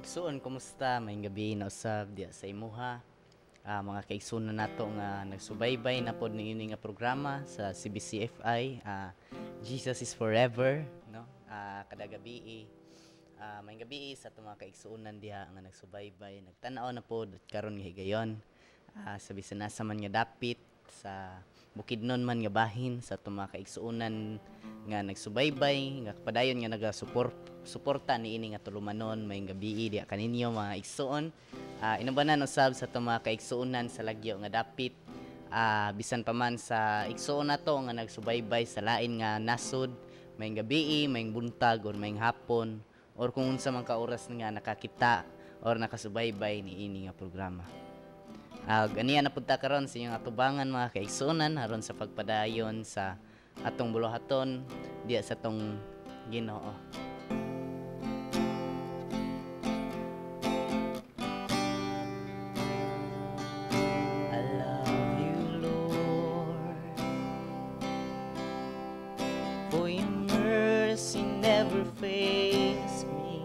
Igsoon, kumusta? Maayong gabi na usab diya sa imuha. Mga kaigsunan nato nga nagsubaybay na pod niini nga programa sa CBCFI. Jesus is Forever, no? Kada gabi maayong gabi sa ato mga kaigsunan diha nga nagsubaybay, nagtan-aw na pod karon nga higayon. Sa bisan nasa man nga dapit sa Bukidnon man nga bahin sa ato mga kaigsuonan nga nagsubaybay nga kapadayon nga suporta niini nga tulumanon may gabi diha kaninyo mga igsuon. Inubanan usab sa ato mga kaigsuonan sa lagyo nga dapit, bisan pa man sa igsuon nato nga nagsubaybay sa lain nga nasod may gabi, may buntag or may hapon or kung unsa man ka oras nga nakakita or nakasubaybay niini nga programa. Ganiya na punta karon sa inyong atubangan mga kaigsunan aron sa pagpadayon sa atong buluhaton diya sa atong Ginoo. I love you, Lord, for your mercy never fails me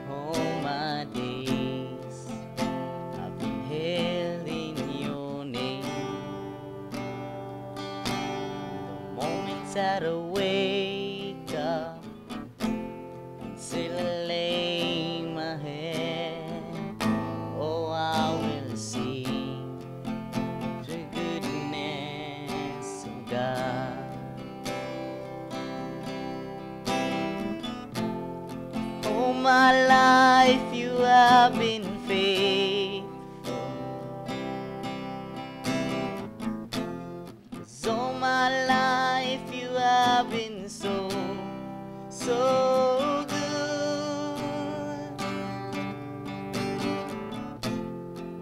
all my days. I've been held in your name. The moments that I wake up until I lay my head, oh, I will sing the goodness of God. All my life you have been faithful. All my life you have been so, so good.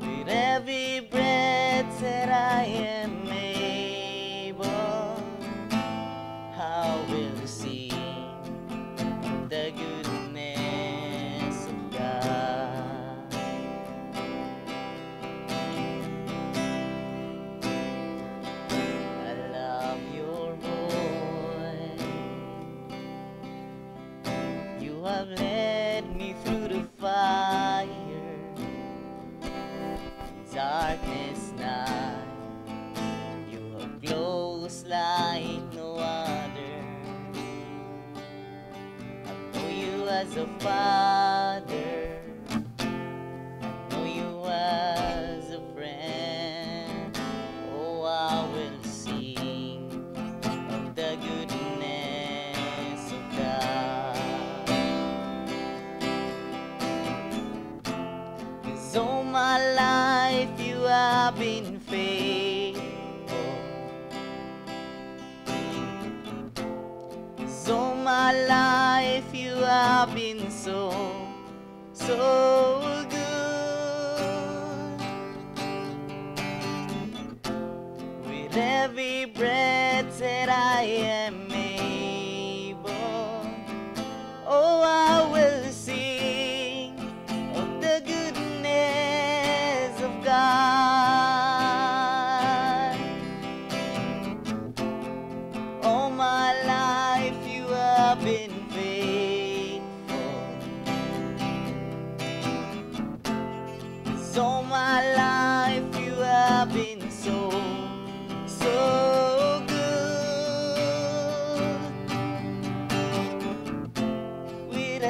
With every breath that I am able, I will sing the goodness of God. I love your voice. You have led me through the fire, darkness night. You are close like no other. I know you as a father. I know you as a friend. Oh, I will sing of the goodness of God. 'Cause all my life you have been faithful. 'Cause all my life you have been so, so good. With every breath that I am able, oh, I will sing of the goodness of God. All my life you have been faithful. All my life you have been so, so good. With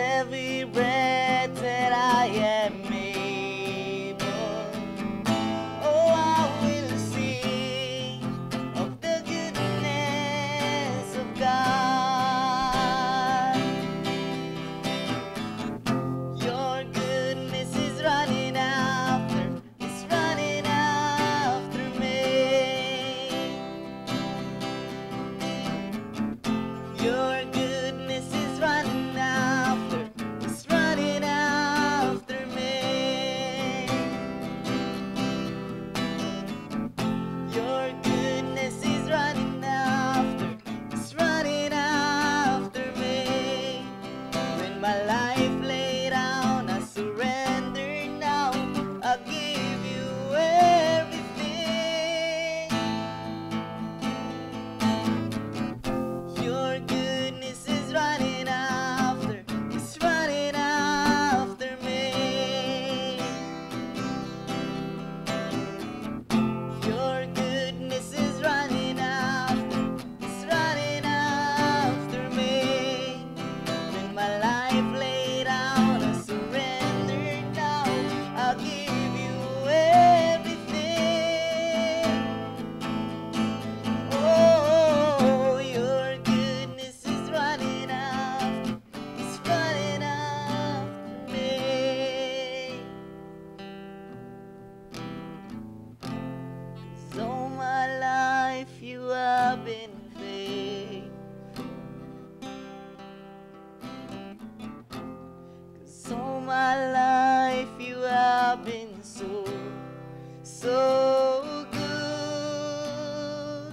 so good.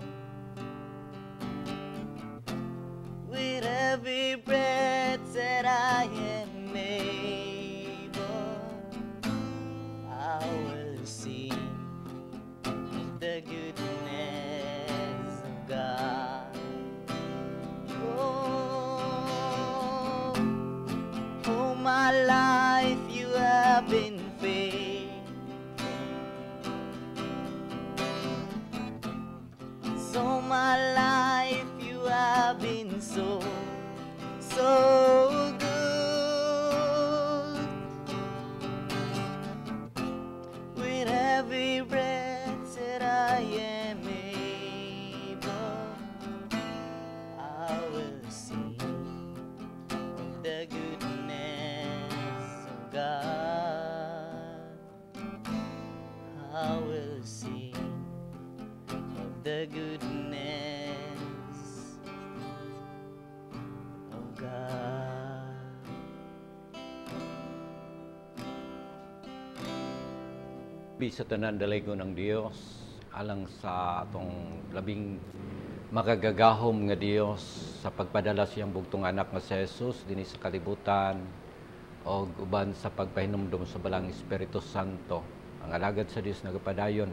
With every breath that I am able, I will sing the goodness of God. Oh, all my life you have been faithful. So my life you have been so good. With every breath that I am able, I will sing the goodness of God. I will sing of the goodness of God. Sa tanan dalago ng Dios alang sa atong labing makagagahom nga Dios sa pagpadala siyang bugtong anak nga si Jesus dinhi sa kalibutan o uban sa pagpahinumdum sa balang Espiritu Santo. Ang alagad sa Dios nagapadayon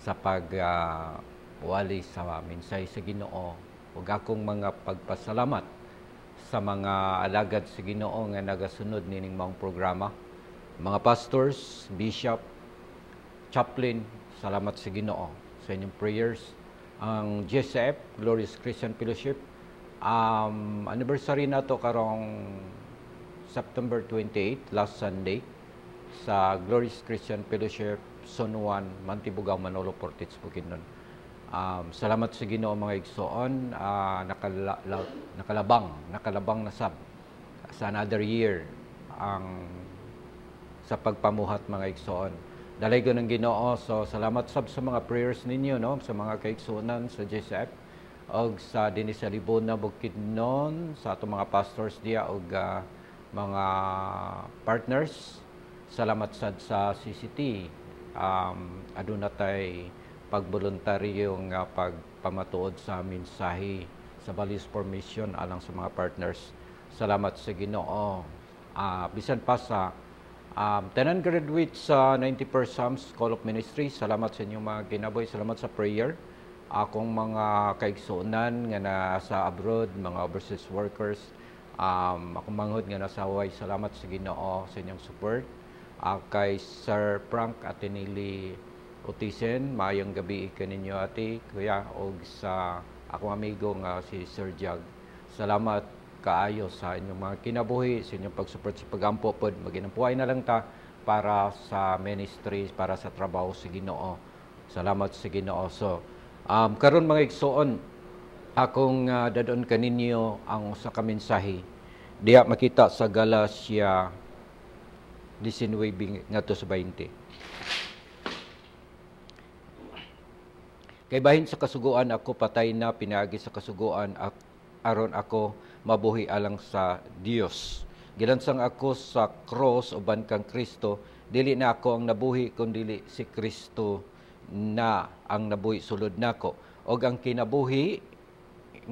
sa pagwali sa mensahe sa Ginoo ug akong mga pagpasalamat sa mga alagad sa Ginoo nga nagasunod nining maong programa, mga pastors, bishop, chaplain, salamat sa Ginoo sa inyong prayers. Ang GCF, Glorious Christian Fellowship, anniversary na to karong September 28, last Sunday, sa Glorious Christian Fellowship, Zone 1, Mantibugaw, Manolo, Portage, Bukidnon. Salamat sa Ginoo mga igsoon, nakalabang na sab sa another year ang sa pagpamuhat mga igsoon. Dalaygon ng Ginoo, so salamat sab sa mga prayers ninyo, no, sa mga kaigsuonan sa GCF og sa dinhi sa Libona, Bukidnon, sa atong mga pastors diya og mga partners. Salamat sad sa CCT. Aduna tay pagboluntaryo nga pagpamatuod sa mensahe sa Values for Mission alang sa mga partners. Salamat sa Ginoo. Bisan pa sa tanan graduates sa 91st Psalms Call of Ministry, salamat sa inyong mga kinabuhi, salamat sa prayer. Akong mga kaigsuonan nga nasa abroad, mga overseas workers, akong manghod nga nasa Hawaii, salamat sa Ginoo sa inyong support. Kay Sir Frank Atenili Utisen, maayong gabi kaninyo ati, kuya, og sa akong amigo nga si Sir Jag. Salamat kaayo sa inyong mga kinabuhi, sa inyong pag-support sa pagampo pod. Maginampuhay na lang ta para sa ministry, para sa trabaho sa Ginoo. Salamat sa Ginoo. So, karon mga igsoon, akong dadon kaninyo ang usa ka mensahe. Diya makita sa Galacia 19 ngadto sa 20. Kay bahin sa kasuguan ako patay na, pinaagi sa kasuguan aron ako mabuhi alang sa Dios. Gilansang ako sa cross uban kang Kristo, dili na ako ang nabuhi kundi si Kristo na ang nabuhi sulod nako. Og ang kinabuhi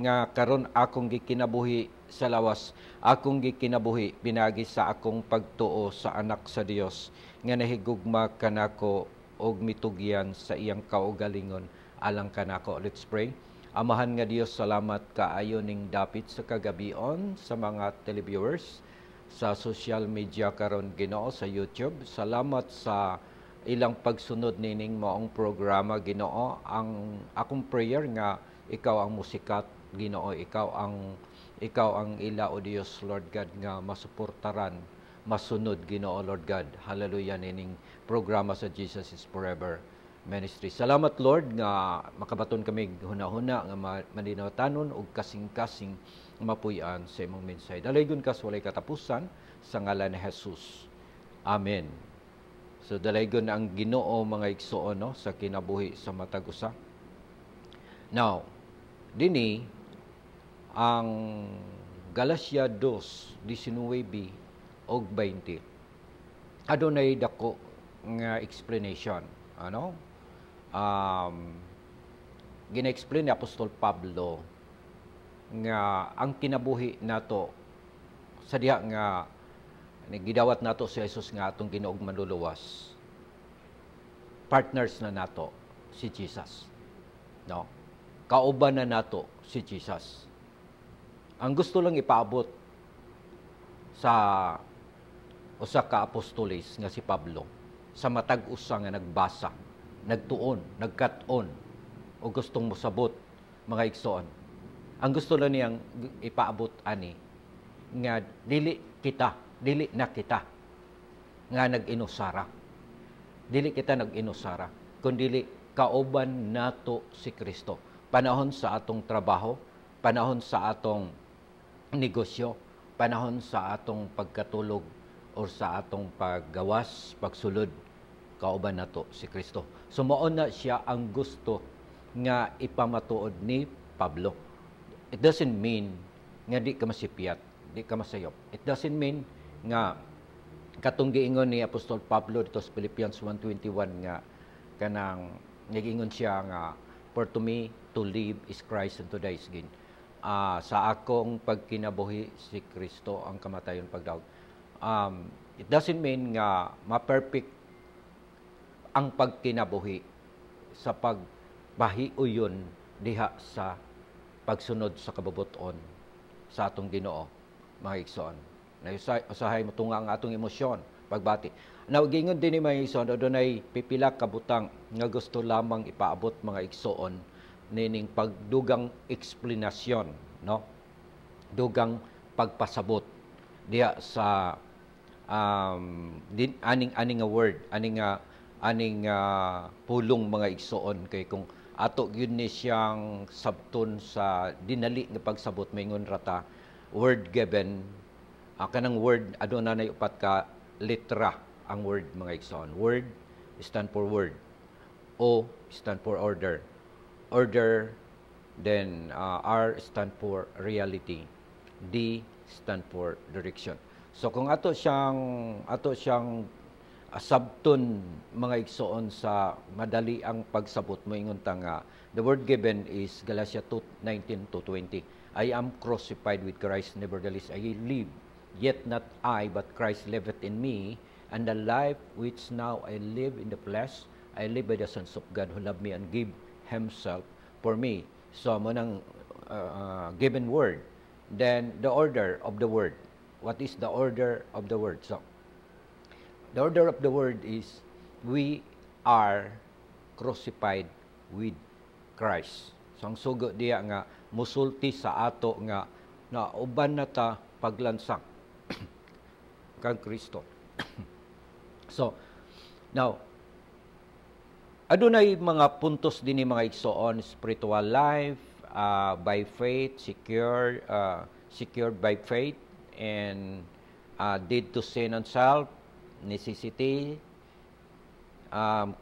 nga karon akong gikinabuhi sa lawas, akong gikinabuhi pinagi sa akong pagtuo sa anak sa Dios nga nahigugma kanako og mitugyan sa iyang kaugalingon alang kanako. Let's pray. Amahan nga Dios, salamat kaayo ning dapit sa kagabion sa mga televiewers sa social media karon Ginoo, sa YouTube. Salamat sa ilang pagsunod nining maong programa Ginoo. Ang akong prayer nga ikaw ang musikat Ginoo, ikaw ang ila o Dios Lord God nga masuportaran, masunod Ginoo Lord God. Hallelujah nining programa sa Jesus is Forever Ministry. Salamat Lord nga makabaton kami huna-huna nga maninawtanon og kasing-kasing mapuy-an sa imong mensahe. Dalaygon ka sa walay katapusan sa ngalan ni Jesus. Amen. So dalaygon ang Ginoo mga igsoon, no, sa kinabuhi sa matag usa. Now, dini ang Galacia 2:19 og 20. Adunay dako nga explanation. Ano? Um, Gina-explain ni Apostol Pablo nga ang kinabuhi nato sa diha nga gidawat nato si Jesus nga atong Ginoong manluluwas. Partners na nato si Jesus. No? Kauban na nato si Jesus. Ang gusto lang ipaabot sa usa ka apostolis nga si Pablo sa matag usa nga nagbasa, nagtuon, nagkat-on o gustong mosabot mga igsoon. Ang gusto lang niyang ipaabot ani nga dili na kita nga nag-inusara. Dili kita nag-inusara, kundi kauban nato si Kristo. Panahon sa atong trabaho, panahon sa atong negosyo, panahon sa atong pagkatulog o sa atong paggawas, pagsulod, kauban nato si Kristo. So mao na siya ang gusto nga ipamatuod ni Pablo. It doesn't mean nga di ka masipyat, di ka masayop. It doesn't mean nga katong giingon ni Apostol Pablo dito sa Philippians 1:21 nga kanang nagingon siya nga for to me to live is Christ and to die is gain. Sa akong pagkinabuhi si Kristo ang kamatayon pagdaog. It doesn't mean nga ma-perfect ang pagkinabuhi sa pagbahiuyon diha sa pagsunod sa kabubuton sa atong Ginoo, mga igsoon. Usahay mo tunga ang atong emosyon, pagbati. Nagingon din ni mga igsoon, adunay pipila ka butang nga gusto lamang ipaabot mga igsoon nining pagdugang eksplanasyon, no? Dugang pagpasabot diha sa aning nga word, aning pulong mga igsoon kay kung ato gyud ni siyang sabton sa dinali nga pagsabot maingon rata word given. Kanang word aduna nay upat ka litra ang word mga igsoon. Word stand for word, O stand for order, then R stand for reality, D stand for direction. So kung ato siyang sabton mga igsoon sa madali ang pagsabot mo ingon ta nga the word given is Galatia 2:19-20. I am crucified with Christ, nevertheless I live, yet not I but Christ liveth in me, and the life which now I live in the flesh I live by the Son of God who loved me and gave himself for me. So mo nang given word. Then the order of the word. What is the order of the word? So the order of the word is we are crucified with Christ. So ang sugo diya nga musulti sa ato nga na uban na ta paglansang kang Kristo. So now adunay mga puntos din ni mga igsoon: spiritual life, by faith, secured by faith, and dead to sin and self, necessity,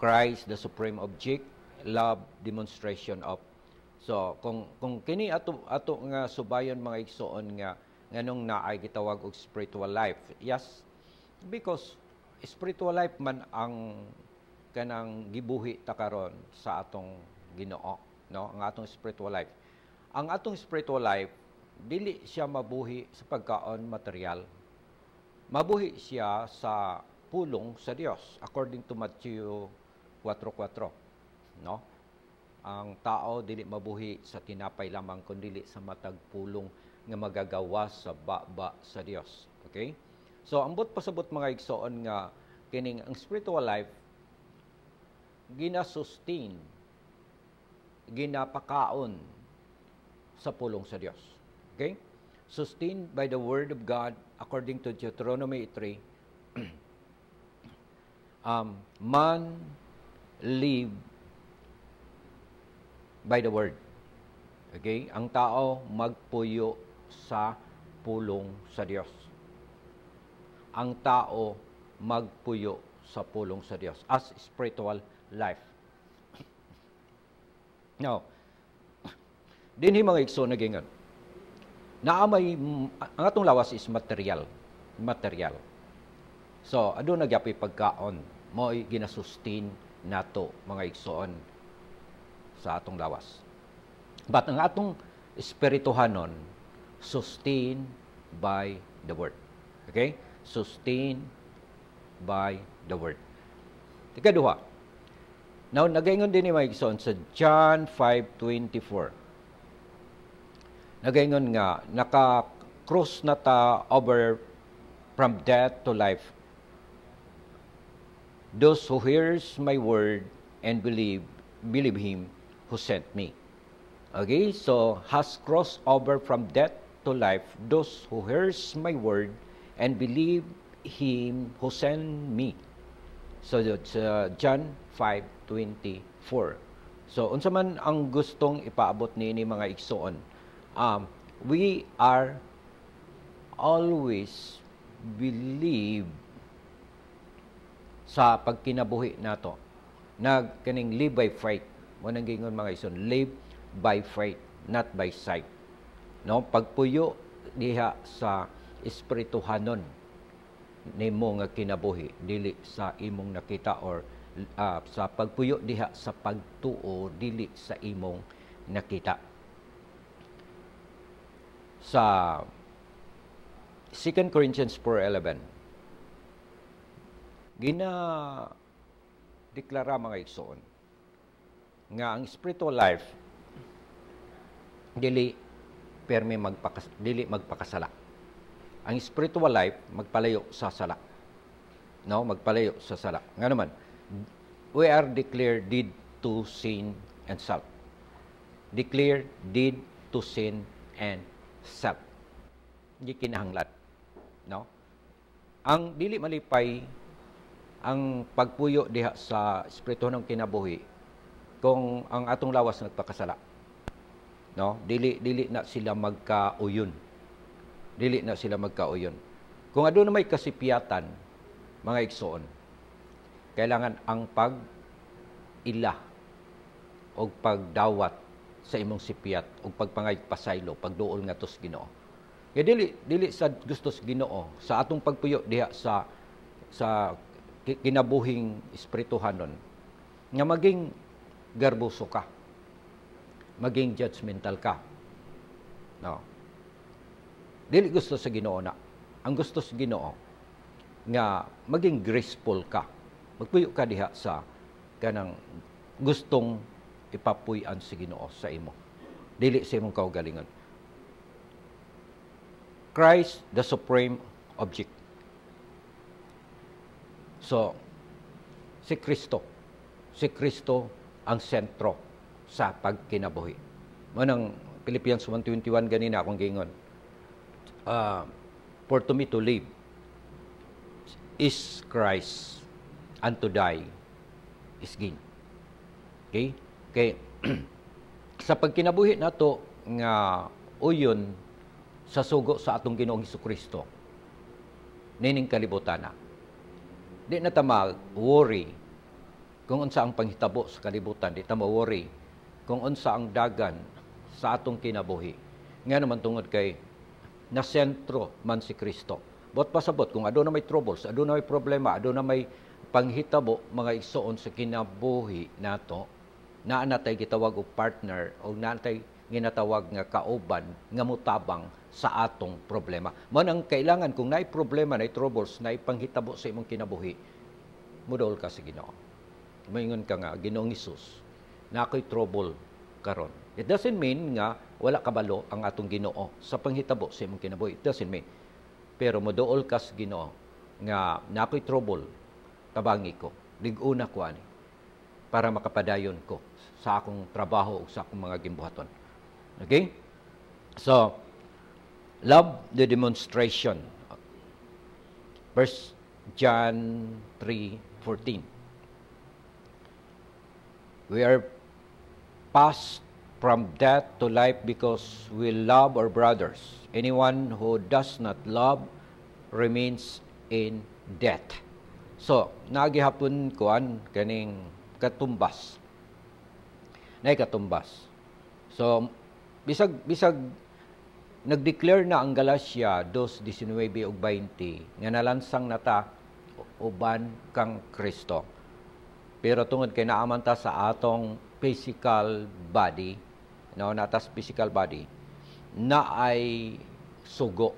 Christ the supreme object, love, demonstration of. So kung kini ato nga subayon mga igsoon nga nganong naay gitawag og spiritual life. Yes, because spiritual life man ang kanang gibuhi ta karon sa atong Ginoo, no? Ang atong spiritual life. Ang atong spiritual life dili siya mabuhi sa pagkaon material. Mabuhi siya sa pulong sa Dios according to Matthew 4:4, no? Ang tao dili mabuhi sa tinapay lamang kundi sa matag pulong nga magagawas sa baba sa Dios. Okay? So ambot pasabot mga igsoon nga kining ang spiritual life gina-sustain, ginapakaon sa pulong sa Dios. Okay? Sustained by the word of God according to Deuteronomy 3. Man live by the word. Okay? Ang tao magpuyo sa pulong sa Dios. Ang tao magpuyo sa pulong sa Dios as spiritual life. Now, dinhi mga igsoon nagingon. Naamay ang atong lawas is material. So, aduna gyapon pagkaon mo ginasustain nato mga igsoon sa atong lawas. But ang atong espirituhanon sustained by the word. Okay? Sustained by the word. Ikaduha. Now, nagaingon din ni mga igsoon sa John 5:24. Nagaingon nga, naka-cross na ta over from death to life. Those who hears my word and believe him who sent me. Okay, so has crossed over from death to life those who hears my word and believe him who sent me. So that's John 5:24. So unsa man ang gustong ipaabot niini mga igsoon, we are always believe sa pagkinabuhi nato. Kaning live by faith. Mo nang gingon mga igsoon, live by faith, not by sight. No, pagpuyo diha sa espirituhanon nimo nga kinabuhi dili sa imong nakita or sa pagpuyo diha sa pagtuo dili sa imong nakita. Sa 2 Corinthians 4:11 deklara mga igsoon nga ang spiritual life dili magpakasala. Ang spiritual life magpalayo sa sala. No, magpalayo sa sala. Nga naman, we are declared dead to sin and self. Declared dead to sin and self. Di kinahanglan. No? Ang dili malipay ang pagpuyo diha sa espiritu ng kinabuhi kung ang atong lawas nagpakasala. No, dili na sila magkauyon. Dili na sila magkauyon. Kung aduna may kasipiyatan mga igsoon, kailangan ang pag-ila o pagdawat sa imong sipiyat o pagpangaypasaylo, pagduol nga tos Ginoo. Kaya dili sa gustos Ginoo sa atong pagpuyo diha sa kinabuhing espirituhanon nga maging garboso ka, maging judgmental ka. No. Dili gusto sa Ginoo na. Ang gusto sa Ginoo nga maging graceful ka. Magpuyo ka diha sa kanang gustong ipapuy-an sa Ginoo sa imo. Dili sa imong kaugalingon. Christ the supreme object. So, si Kristo ang sentro sa pagkinabuhi. Manang Philippians 1:21 ganina akong gingon. For to me to live is Christ, and to die is gain. Okay? Okay. Sa pagkinabuhi nato nga uyon sa sugo sa atong Ginoong Hesukristo, nining kalibutan na. Di na ta worry kung unsa ang panghitabo sa kalibutan. Di ta worry kung unsa ang dagan sa atong kinabuhi. Nga naman tungod kay nasentro man si Kristo. Bot pasabot kung aduna may troubles, aduna may problema, aduna may panghitabo mga igsoon sa kinabuhi nato, naa natay gitawag og partner o natay ginatawag nga kauban nga mutabang sa atong problema. Mao ang kailangan kung naay problema, naay troubles, naay panghitabo sa imong kinabuhi, mudol ka sa Ginoo. Maingon ka nga Ginoong Hesus, na ako'y trouble karon. It doesn't mean nga wala kabalo ang atong Ginoo sa panghitabo sa imong kinabuhi. It doesn't mean. Pero moduol ka sa Ginoo nga na ako'y trouble, tabangi ko, lig-una ko ani para makapadayon ko sa akong trabaho o sa akong mga gimbuhaton. Okay? So, love the demonstration. 1 John 3:14. We are passed from death to life because we love our brothers. Anyone who does not love remains in death. So, nagihapon kuan kaning katumbas. Nay katumbas. So, bisag nag-declare na ang Galacia 2:19 ug 20 nga nalansang nata uban kang Kristo. Pero tungod kay naaman ta sa atong physical body, no, natas physical body, na ay sugo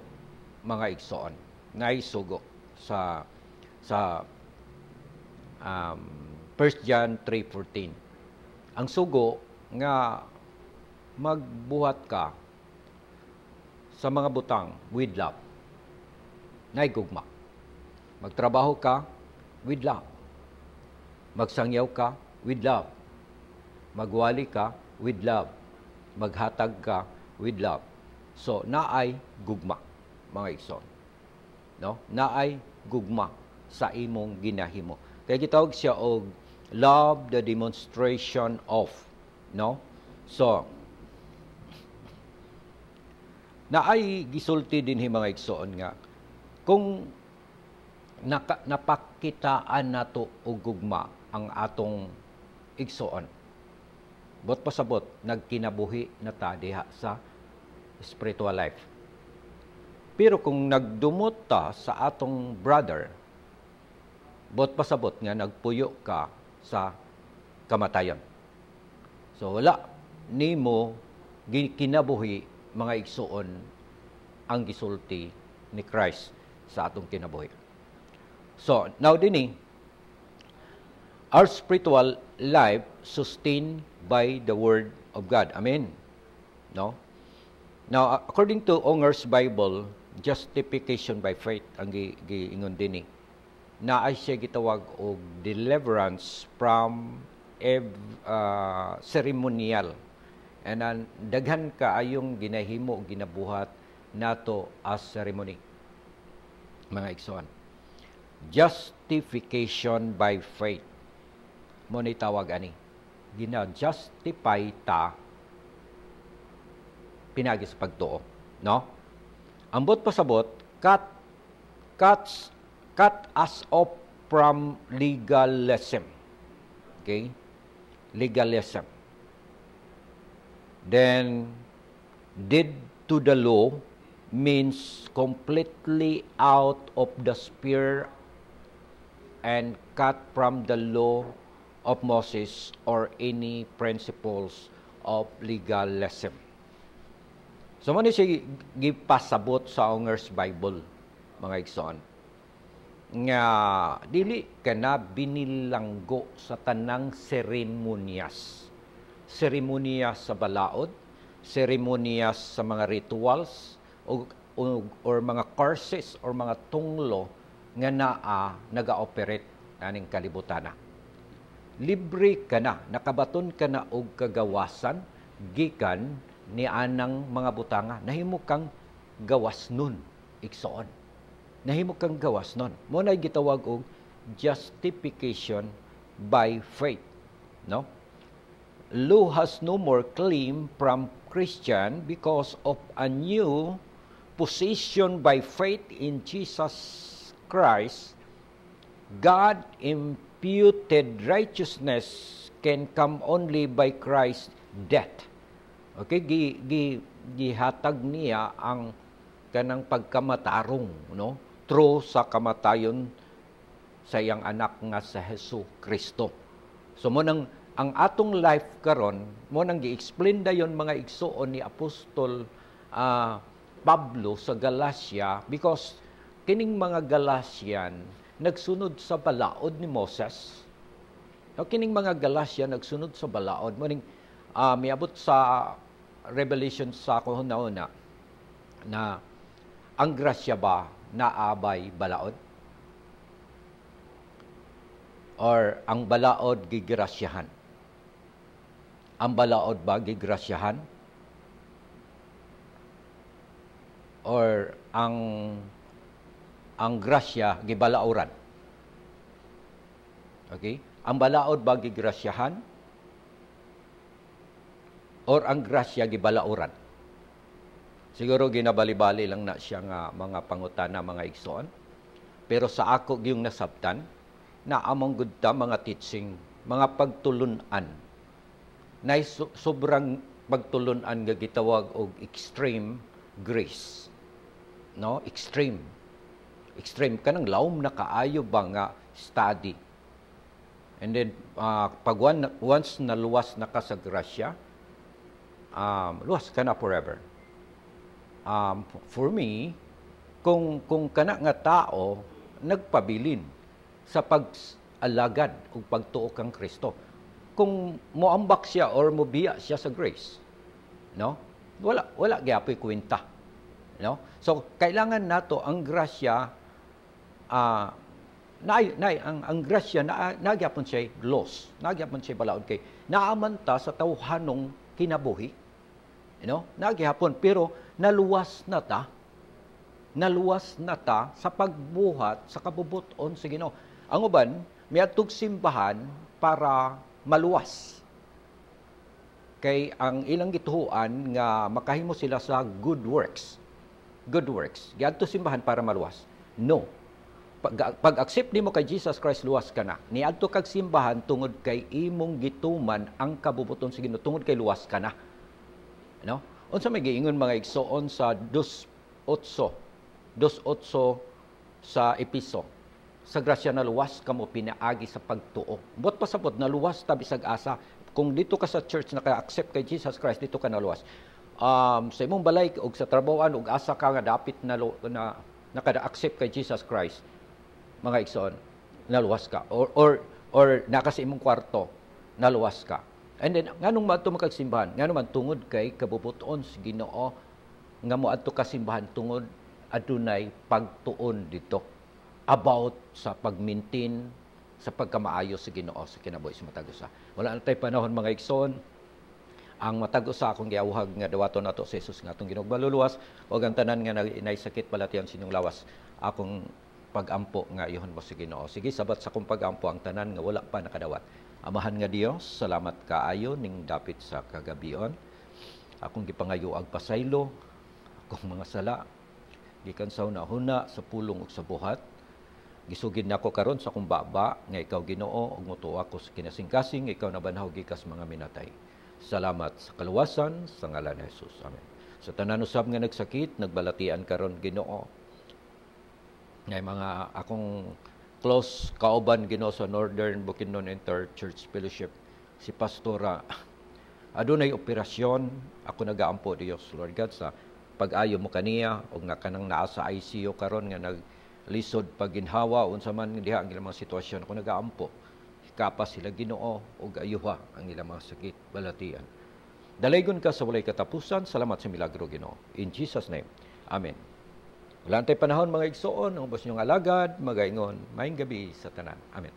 mga igsoon. Na ay sugo sa 1 John 3:14. Ang sugo nga magbuhat ka sa mga butang with love. Nay gugma. Magtrabaho ka with love. Magsangyaw ka with love. Magwali ka with love. Maghatag ka with love. So, naay gugma, mga igsoon. No? Naay gugma sa imong ginahimo. Kaya gitawag siya og love the demonstration of, no? So, naay gisulti din mga igsoon nga kung napakitaan nato og gugma ang atong igsoon. Bot pasabot nagkinabuhi na ta diha sa spiritual life. Pero kung nagdumot ta sa atong brother, bot pasabot nga nagpuyo ka sa kamatayon. So wala nimo kinabuhi mga igsoon ang gisulti ni Christ sa atong kinabuhi. So now dinhi, our spiritual life sustained by the Word of God. Amen. No? Now, according to Unger's Bible, justification by faith ang giingon dinhi. Naay siya gitawag og deliverance from ceremonial. And daghan kaayong ginahimo ginabuhat nato as ceremony. Mga igsoon. Justification by faith. Mo ni tawag ani. Gina-justify ta pinagi sa pagtuo, no? Ambot pasabot, cut us off from legalism. Okay? Legalism. Then dead to the law means completely out of the sphere and cut from the law of Moses or any principles of legalism. So, man siya gipasabot sa Unger's Bible, mga igsoon. Nga, dili ka na binilanggo sa tanang seremonyas. Seremonyas sa balaod, seremonyas sa mga rituals, or mga curses, or mga tunglo nga naga-operate aning kalibutana. Libre ka na, nakabaton ka na og kagawasan, gikan ni anang mga butanga. Nahimo kang gawas nun, igsoon. Nahimo kang gawas nun. Muna'y gitawag og justification by faith. No? Law has no more claim from Christian because of a new position by faith in Jesus Christ. God imputed righteousness can come only by Christ's death. Okay, gihatag niya ang kanang pagkamatarong, no? Through sa kamatayon sa iyang anak nga sa Hesus Kristo. So mo nang ang atong life karon, mo nang gi-explain dayon mga igsoon ni Apostol Pablo sa Galacia, because kining mga Galatian nagsunod sa balaod ni Moses. No, kining mga Galatian nagsunod sa balaod. Mo ning miabot sa Revelation sa kahuna-una na ang grasya ba naabay balaod? Or ang balaod gigrasyahan? Ang balaod ba gigrasyahan? Or ang grasya gibalauran? Okay? Ang balaod ba gigrasyahan? Or ang grasya gibalauran? Siguro ginabali-bali lang na siya nga mga pangutana, mga igsoon. Pero sa ako yung nasabtan, na among gud ta mga teaching, mga pagtulunan, na sobrang pagtulunan nga gitawag og extreme grace. No? Extreme kanang lawom na kaayo ba nga study. And then, once naluwas na ka sa grasya, luwas ka na forever. For me, kung kana nga tao, nagpabilin sa pag-alagad o pagtuo kang Kristo. Kung moambak siya or mobiya siya sa grace, no? Wala gyapoy kwenta, no? So kailangan nato ang grasya, ang grasya nagyapon siya loss, nagyapon siya balaod kay naamanta sa tawhanong kinabuhi, no? Nagyapon pero naluwas na ta sa pagbuhat sa kabubuton sa Ginoo. Ang uban miadtog simbahan para maluwas. Kay ang ilang gituhuan nga makahimo sila sa good works. Good works. Giadto simbahan para maluwas. No. Pag-accept nimo kay Jesus Christ, luwas ka na. Niadto kag simbahan tungod kay imong gituman ang kabubuton sa Ginoo, tungod kay luwas ka na. No? Unsa may giingon mga igsoon sa 2:8 sa Episo? Sa grasya na luwas kamo pinaagi sa pagtuo. Buot pasabot na luwas ta bisag asa. Kung dito ka sa church naka-accept kay Jesus Christ, dito ka na luwas. Sa imong balay og sa trabahoan og asa ka nga dapit na naka-accept kay Jesus Christ, mga igsoon, naluwas ka. Or naka sa imong kwarto, naluwas ka. And then nganong madto man kag simbahan? Ngano man tungod kay kabubuton sa Ginoo nga moadto ka simbahan tungod adunay pagtuon dito about sa pag-maintain sa pagkamaayo sa Ginoo sa kinabuhi sa matag usa. Wala na tay panahon mga igsoon, ang matag usa akong giawhag nga dawaton nato sa Jesus nga atong Ginoo baluluwas ug ang tanan nga nay sakit balatian sa inyong lawas akong pagampo nga ihon mo sa Ginoo. Sige, sabat sa akong pagampo ang tanan nga wala pa nakadawat. Amahan nga Dios, salamat kaayo ning dapit sa kagabion. Akong gipangayoag pasaylo akong mga sala gikan sa hunahuna sa pulong ug sa buhat. Gisugid nako karon sa akong baba nga ikaw Ginoo ug motuo ako sa kinasing-kasing ikaw nabanhaw gikas mga minatay. Salamat sa kaluwasan sa ngalan ni Jesus. Amen. Sa tanan usab nga nagsakit, nagbalatian karon Ginoo. Ngay mga akong close kauban Ginoo sa Northern Bukidnon Inter-Church Fellowship, si Pastora, adunay operasyon, ako nagaampo Dios Lord God sa pag-ayo mo kaniya ug nga kanang naa sa ICU karon nga lisod paginhawa unsa man diha ang ilang mga sitwasyon, ako nagaampo kapas sila Ginoo ug ayuha ang ilang mga sakit balatian. Dalaygon ka sa walay katapusan. Salamat sa milagro Ginoo. In Jesus name. Amen. Wala tay panahon mga igsoon, ang ubos niyong alagad, magaingon, maayong gabi sa tanan. Amen.